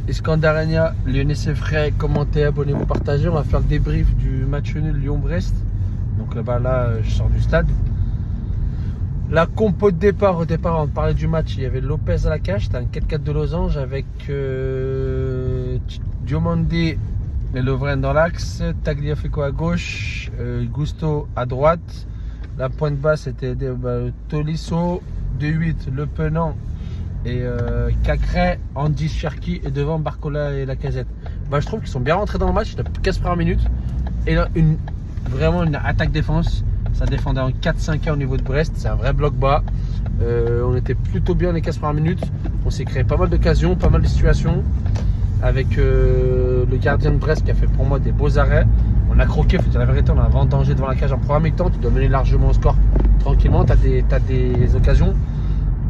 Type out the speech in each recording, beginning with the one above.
Iskandarania, Lyonnais c'est frais, commentez, abonnez-vous, partagez. On va faire le débrief du match nul Lyon-Brest. Donc là, je sors du stade. La compo de départ, au départ, on parlait du match. Il y avait Lopez à la cage, c'était un 4-4 de losange avec Diomandé et Lovren dans l'axe, Tagliafico à gauche, Gusto à droite. La pointe basse c'était Tolisso, 2-8, Le Penant et Cacré, Andy Cherki et devant Barcola et Lacazette. Je trouve qu'ils sont bien rentrés dans le match, il y a 15 premières minutes. Et là, vraiment une attaque-défense. Ça défendait en 4-5 au niveau de Brest, c'est un vrai bloc bas. On était plutôt bien les 15 premières minutes. On s'est créé pas mal d'occasions, pas mal de situations. Avec le gardien de Brest qui a fait pour moi des beaux arrêts. On a croqué, il faut dire la vérité, on a un danger devant la cage en première mi-temps. Tu dois mener largement au score tranquillement, tu as des occasions.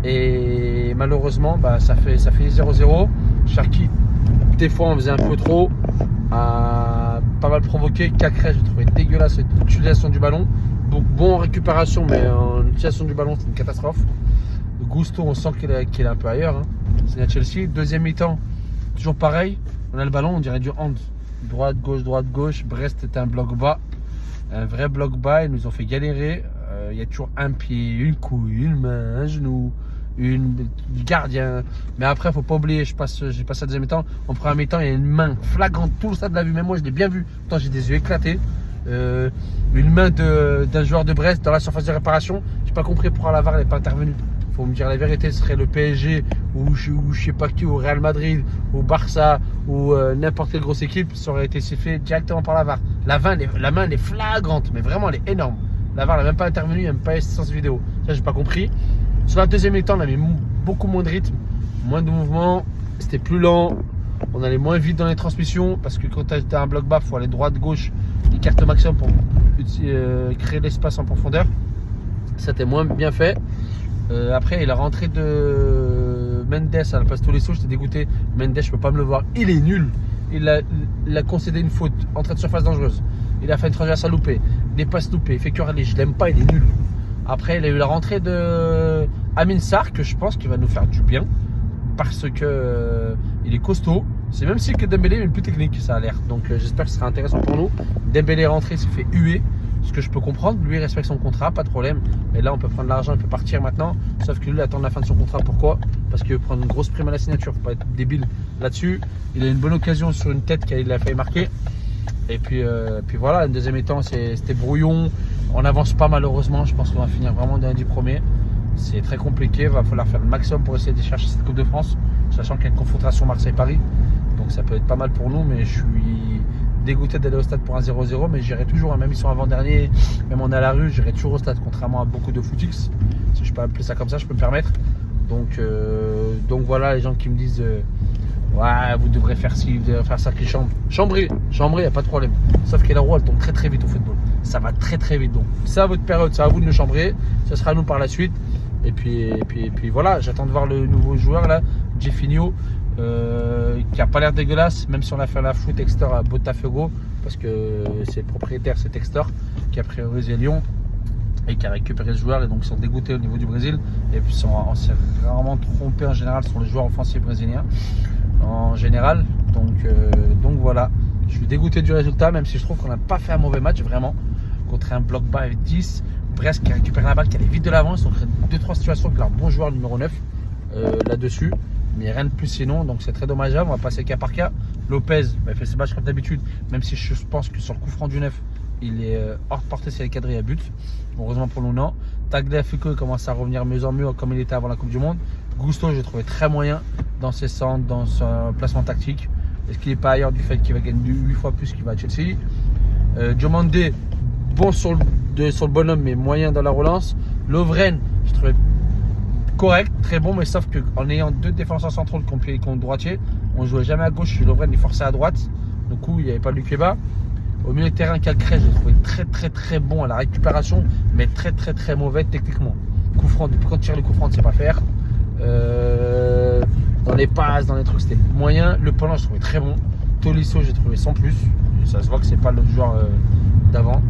Et malheureusement, ça finit 0-0. Cherki, des fois on faisait un peu trop. A pas mal provoqué. Cacré, j'ai trouvé dégueulasse l'utilisation du ballon. Bon en récupération, mais en utilisation du ballon, c'est une catastrophe. Gusto, on sent qu'il est un peu ailleurs. Hein. C'est à Chelsea. Deuxième mi-temps, toujours pareil. On a le ballon, on dirait du hand. Droite, gauche. Brest était un bloc bas. Un vrai bloc bas. Ils nous ont fait galérer. Il y a toujours un pied, une couille, une main, un genou, du gardien. Mais après, il ne faut pas oublier, j'ai passé la deuxième mi-temps. En première mi-temps, il y a une main flagrante. Tout le stade l'a vu. Même moi, je l'ai bien vu. Pourtant, j'ai des yeux éclatés. Une main d'un joueur de Brest dans la surface de réparation. J'ai pas compris pourquoi la VAR n'est pas intervenue. Faut me dire la vérité, ce serait le PSG ou je sais pas qui, ou Real Madrid ou Barça ou n'importe quelle grosse équipe, ça aurait été fait directement par la VAR. La main elle est flagrante, mais vraiment elle est énorme. La VAR n'a même pas intervenu, il n'y a même pas essence vidéo. Ça j'ai pas compris. Sur la deuxième mi-temps, on a mis beaucoup moins de rythme, moins de mouvement, c'était plus lent. On allait moins vite dans les transmissions parce que quand tu as un bloc bas, il faut aller droite-gauche, écarte maximum pour créer l'espace en profondeur. Ça c'était moins bien fait. Après, la rentrée de Mendes à la place de Tolisso, j'étais dégoûté. Mendes, je peux pas me le voir. Il est nul. Il a concédé une faute, entrée de surface dangereuse. Il a fait une transversale loupée, des passes loupées. Il fait que râler. Je l'aime pas, il est nul. Après, il a eu la rentrée de Amin Sarr, que je pense qu'il va nous faire du bien. Parce que il est costaud. C'est même si que Dembélé est une plus technique, ça a l'air. Donc j'espère que ce sera intéressant pour nous. Dembélé est rentré, s'est fait huer. Ce que je peux comprendre, lui il respecte son contrat, pas de problème. Et là on peut prendre l'argent, il peut partir maintenant. Sauf que lui il attend la fin de son contrat. Pourquoi? Parce qu'il veut prendre une grosse prime à la signature. Faut pas être débile là-dessus. Il a une bonne occasion sur une tête qu'il a failli marquer. Et puis voilà, une deuxième mi-temps c'était brouillon. On n'avance pas malheureusement. Je pense qu'on va finir vraiment dans les 10 premiers. C'est très compliqué. Il va falloir faire le maximum pour essayer de chercher cette Coupe de France. Sachant qu'il y a une confrontation Marseille-Paris. Donc ça peut être pas mal pour nous. Mais je suis dégoûté d'aller au stade pour un 0-0, mais j'irai toujours, même ils sont avant-dernier, même on est à la rue, j'irai toujours au stade, contrairement à beaucoup de footix, si je peux appeler ça comme ça, je peux me permettre. Donc voilà, les gens qui me disent ouais, vous devrez faire ci, vous devrez faire ça, qui chambrer, il n'y a pas de problème. Sauf que la roue, elle tombe très très vite au football. Ça va très très vite. Donc c'est à votre période, c'est à vous de le chambrer, ce sera à nous par la suite. Et puis voilà, j'attends de voir le nouveau joueur là, Jeffinho. Qui a pas l'air dégueulasse, même si on a fait la foot Textor à Botafogo, parce que c'est le propriétaire, c'est Textor, qui a priorisé Lyon et qui a récupéré ce joueur, et donc ils sont dégoûtés au niveau du Brésil. Et puis on s'est vraiment trompé en général sur les joueurs offensifs brésiliens en général. Donc voilà, je suis dégoûté du résultat, même si je trouve qu'on n'a pas fait un mauvais match vraiment contre un bloc bas avec 10. Brest qui a récupéré la balle, qui allait vite de l'avant, ils ont créé 2-3 situations avec leur bon joueur numéro 9 là-dessus. Mais rien de plus sinon, donc c'est très dommageable. On va passer cas par cas. Lopez, il fait ses matchs comme d'habitude, même si je pense que sur le coup franc du 9, il est hors de portée s'il est cadré à but. Heureusement pour nous, non. Tagliafico commence à revenir mieux en mieux comme il était avant la Coupe du Monde. Gusto, j'ai trouvé très moyen dans ses centres, dans son placement tactique. Est-ce qu'il n'est pas ailleurs du fait qu'il va gagner 8 fois plus qu'il va à Chelsea? Diomandé, bon sur le bonhomme, mais moyen dans la relance. Lovren, j'ai trouvé correct, très bon, mais sauf qu'en ayant deux défenseurs centraux contre droitier, on ne jouait jamais à gauche. Lovren est forcé à droite, du coup il n'y avait pas Luc Keba. Au milieu de terrain, Cacré, j'ai trouvé très bon à la récupération, mais très mauvais techniquement. Coup franc, depuis quand tu tires le coup franc, tu ne sais pas faire. Dans les passes, dans les trucs, c'était moyen. Le Penant, je trouvais très bon. Tolisso, j'ai trouvé sans plus. Ça se voit que c'est pas le joueur d'avant.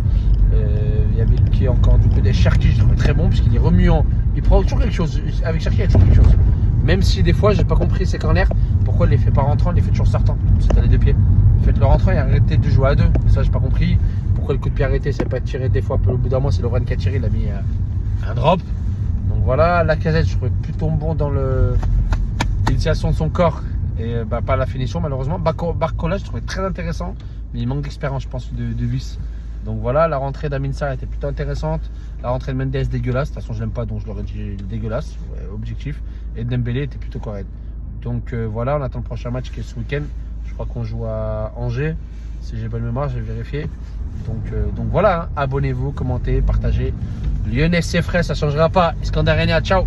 Il y avait qui encore du côté Cherki, je trouvais très bon, puisqu'il est remuant. Il prend toujours quelque chose. Avec Cherki, il y a toujours quelque chose. Même si des fois, j'ai pas compris ses corners. pourquoi il les fait pas rentrant, il les fait toujours sortant. C'est à les deux pieds. Faites-le rentrant et arrêtez de jouer à deux. Ça, j'ai pas compris. Pourquoi le coup de pied arrêté, c'est pas tiré des fois au bout d'un moment, c'est Lovren qui a tiré, il a mis un drop. Donc voilà, Lacazette, je trouvais plutôt bon dans l'initiation de son corps et pas la finition malheureusement. Barcola, je trouvais très intéressant, mais il manque d'expérience, je pense, de vis. Donc voilà, la rentrée d'Amin Sarr était plutôt intéressante. La rentrée de Mendes, dégueulasse. De toute façon, je l'aime pas, donc je l'aurais dit dégueulasse, ouais, objectif. Et Dembélé était plutôt correct. Donc voilà, on attend le prochain match qui est ce week-end. Je crois qu'on joue à Angers. Si j'ai bonne mémoire, je vais vérifier. Donc voilà, hein. Abonnez-vous, commentez, partagez. Lyonnais, c'est frais, ça ne changera pas. Iskandar Renia, ciao.